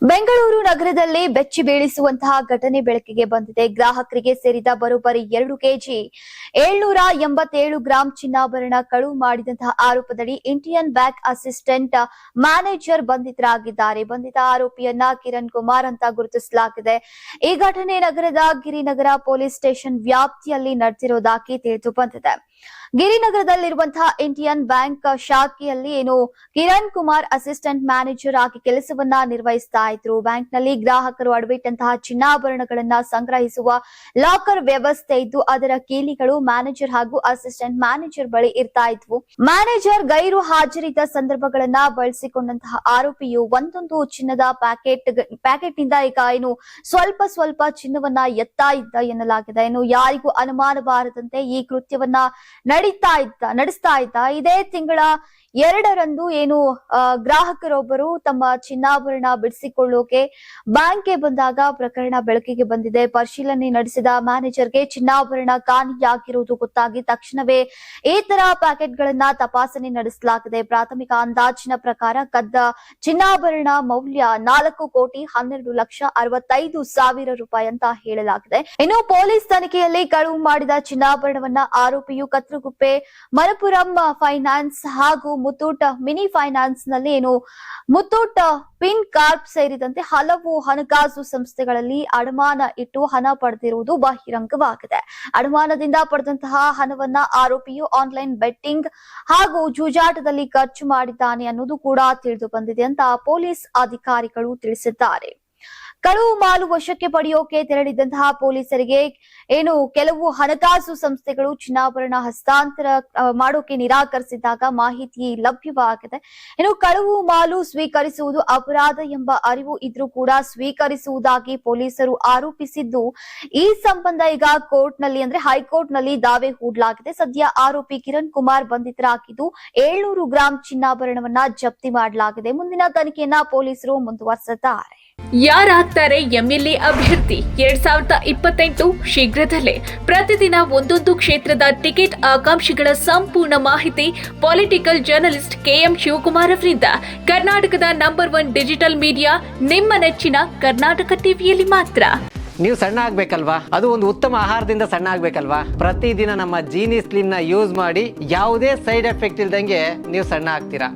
ಬೆಂಗಳೂರು ನಗರದಲ್ಲಿ ಬೆಚ್ಚಿ ಬೀಳಿಸುವಂತಹ ಘಟನೆ ಬೆಳಕಿಗೆ ಬಂದಿದೆ. ಗ್ರಾಹಕರಿಗೆ ಸೇರಿದ ಬರೋಬ್ಬರಿ 2 ಕೆಜಿ 787 ಗ್ರಾಂ ಚಿನ್ನಾಭರಣ ಕಳುವು ಮಾಡಿದಂತಹ ಆರೋಪದಡಿ ಇಂಡಿಯನ್ ಬ್ಯಾಂಕ್ ಅಸಿಸ್ಟೆಂಟ್ ಮ್ಯಾನೇಜರ್ ಬಂಧಿತರಾಗಿದ್ದಾರೆ. ಬಂಧಿತ ಆರೋಪಿಯನ್ನ ಕಿರಣ್ ಕುಮಾರ್ ಅಂತ ಗುರುತಿಸಲಾಗಿದೆ. ಈ ಘಟನೆ ನಗರದ ಗಿರಿನಗರ ಪೊಲೀಸ್ ಸ್ಟೇಷನ್ ವ್ಯಾಪ್ತಿಯಲ್ಲಿ ನಡೆದಿರುವುದಾಗಿ ತಿಳಿದು ಬಂದಿದೆ. ಗಿರಿನಗರದಲ್ಲಿರುವಂತಹ ಇಂಡಿಯನ್ ಬ್ಯಾಂಕ್ ಶಾಖೆಯಲ್ಲಿ ಕಿರಣ್ ಕುಮಾರ್ ಅಸಿಸ್ಟೆಂಟ್ ಮ್ಯಾನೇಜರ್ ಆಗಿ ಕೆಲಸವನ್ನ ನಿರ್ವಹಿಸ್ತಾ ಇದ್ರು. ಬ್ಯಾಂಕ್ನಲ್ಲಿ ಗ್ರಾಹಕರು ಅಡವಿಟ್ಟಂತಹ ಚಿನ್ನಾಭರಣಗಳನ್ನ ಸಂಗ್ರಹಿಸುವ ಲಾಕರ್ ವ್ಯವಸ್ಥೆ ಇದ್ದು ಅದರ ಕೀಲಿಗಳು ಮ್ಯಾನೇಜರ್ ಹಾಗೂ ಅಸಿಸ್ಟೆಂಟ್ ಮ್ಯಾನೇಜರ್ ಬಳಿ ಇರ್ತಾ ಇದ್ವು. ಮ್ಯಾನೇಜರ್ ಗೈರು ಹಾಜರಿದ್ದ ಸಂದರ್ಭಗಳನ್ನ ಬಳಸಿಕೊಂಡಂತಹ ಆರೋಪಿಯು ಒಂದೊಂದು ಚಿನ್ನದ ಪ್ಯಾಕೆಟ್ ನಿಂದ ಈಗ ಸ್ವಲ್ಪ ಚಿನ್ನವನ್ನ ಎತ್ತಾ ಇದ್ದ ಎನ್ನಲಾಗಿದೆ. ಯಾರಿಗೂ ಅನುಮಾನ ಬಾರದಂತೆ ಈ ಕೃತ್ಯವನ್ನ ನಡೆಸ್ತಾ ಇದ್ದ. ಇದೇ ತಿಂಗಳ 2ರಂದು ಗ್ರಾಹಕರೊಬ್ಬರು ತಮ್ಮ ಚಿನ್ನಾಭರಣ ಬಿಡಿಸಿಕೊಳ್ಳೋಕೆ ಬ್ಯಾಂಕ್ಗೆ ಬಂದಾಗ ಪ್ರಕರಣ ಬೆಳಕಿಗೆ ಬಂದಿದೆ. ಪರಿಶೀಲನೆ ನಡೆಸಿದ ಮ್ಯಾನೇಜರ್ಗೆ ಚಿನ್ನಾಭರಣ ಕಾಣೆಯಾಗಿರುವುದು ಗೊತ್ತಾಗಿ ತಕ್ಷಣವೇ ಈ ತರ ಪ್ಯಾಕೆಟ್ಗಳನ್ನ ತಪಾಸಣೆ ನಡೆಸಲಾಗಿದೆ. ಪ್ರಾಥಮಿಕ ಅಂದಾಜಿನ ಪ್ರಕಾರ ಕದ್ದ ಚಿನ್ನಾಭರಣ ಮೌಲ್ಯ 4,12,65,000 ರೂಪಾಯಿ ಅಂತ ಹೇಳಲಾಗಿದೆ. ಇನ್ನು ಪೊಲೀಸ್ ತನಿಖೆಯಲ್ಲಿ ಕಳುವು ಮಾಡಿದ ಚಿನ್ನಾಭರಣವನ್ನ ಆರೋಪಿಯು ಕತ್ರಗುಪ್ಪೆ ಮನಪುರಂ ಫೈನಾನ್ಸ್ ಹಾಗೂ ಮುತ್ತೂಟ್ ಮಿನಿ ಫೈನಾನ್ಸ್ ನಲ್ಲಿ ಮುತ್ತೂಟ್ ಪಿನ್ ಕಾರ್ಪ್ ಸೇರಿದಂತೆ ಹಲವು ಹಣಕಾಸು ಸಂಸ್ಥೆಗಳಲ್ಲಿ ಅಡಮಾನ ಇಟ್ಟು ಹಣ ಪಡೆದಿರುವುದು ಬಹಿರಂಗವಾಗಿದೆ. ಅಡಮಾನದಿಂದ ಪಡೆದಂತಹ ಹಣವನ್ನ ಆರೋಪಿಯು ಆನ್ಲೈನ್ ಬೆಟ್ಟಿಂಗ್ ಹಾಗೂ ಜೂಜಾಟದಲ್ಲಿ ಖರ್ಚು ಮಾಡಿದ್ದಾನೆ ಅನ್ನೋದು ಕೂಡ ತಿಳಿದು ಬಂದಿದೆ ಅಂತ ಪೊಲೀಸ್ ಅಧಿಕಾರಿಗಳು ತಿಳಿಸಿದ್ದಾರೆ. ಕಳುವು ಮಾಲು ವಶಕ್ಕೆ ಪಡೆಯೋಕೆ ತೆರಳಿದಂತಹ ಪೊಲೀಸರಿಗೆ ಕೆಲವು ಹಣಕಾಸು ಸಂಸ್ಥೆಗಳು ಚಿನ್ನಾಭರಣ ಹಸ್ತಾಂತರ ಮಾಡೋಕೆ ನಿರಾಕರಿಸಿದಾಗ ಮಾಹಿತಿ ಲಭ್ಯವಾಗಿದೆ. ಕಳುವು ಮಾಲು ಸ್ವೀಕರಿಸುವುದು ಅಪರಾಧ ಎಂಬ ಅರಿವು ಇದ್ರೂ ಕೂಡ ಸ್ವೀಕರಿಸುವುದಾಗಿ ಪೊಲೀಸರು ಆರೋಪಿಸಿದ್ದು, ಈ ಸಂಬಂಧ ಈಗ ಹೈಕೋರ್ಟ್ ನಲ್ಲಿ ದಾವೆ ಹೂಡಲಾಗಿದೆ. ಸದ್ಯ ಆರೋಪಿ ಕಿರಣ್ ಕುಮಾರ್ ಬಂಧಿತರಾಗಿದ್ದು 700 ಗ್ರಾಂ ಚಿನ್ನಾಭರಣವನ್ನ ಜಪ್ತಿ ಮಾಡಲಾಗಿದೆ. ಮುಂದಿನ ತನಿಖೆಯನ್ನ ಪೊಲೀಸರು ಮುಂದುವರೆಸಿದ್ದಾರೆ. ಯಾರಾಗ್ತಾರೆ ಎಂಎಲ್ಎ ಅಭ್ಯರ್ಥಿ 2028 ಶೀಘ್ರದಲ್ಲೇ. ಪ್ರತಿದಿನ ಒಂದೊಂದು ಕ್ಷೇತ್ರದ ಟಿಕೆಟ್ ಆಕಾಂಕ್ಷಿಗಳ ಸಂಪೂರ್ಣ ಮಾಹಿತಿ ಪೊಲಿಟಿಕಲ್ ಜರ್ನಲಿಸ್ಟ್ ಕೆಎಂ ಶಿವಕುಮಾರ್ ಅವರಿಂದ. ಕರ್ನಾಟಕದ ನಂಬರ್ 1 ಡಿಜಿಟಲ್ ಮೀಡಿಯಾ ನಿಮ್ಮ ನೆಚ್ಚಿನ ಕರ್ನಾಟಕ ಟಿವಿಯಲ್ಲಿ ಮಾತ್ರ. ನೀವು ಸಣ್ಣ ಆಗ್ಬೇಕಲ್ವಾ? ಅದು ಒಂದು ಉತ್ತಮ ಆಹಾರದಿಂದ ಸಣ್ಣ ಆಗ್ಬೇಕಲ್ವಾ? ಪ್ರತಿದಿನ ನಮ್ಮ ಜೀನಿ ಸ್ಲಿಮ್ ನ ಯೂಸ್ ಮಾಡಿ ಯಾವುದೇ ಸೈಡ್ ಎಫೆಕ್ಟ್ ಇಲ್ದಂಗೆ ನೀವು ಸಣ್ಣ ಆಗ್ತೀರಾ.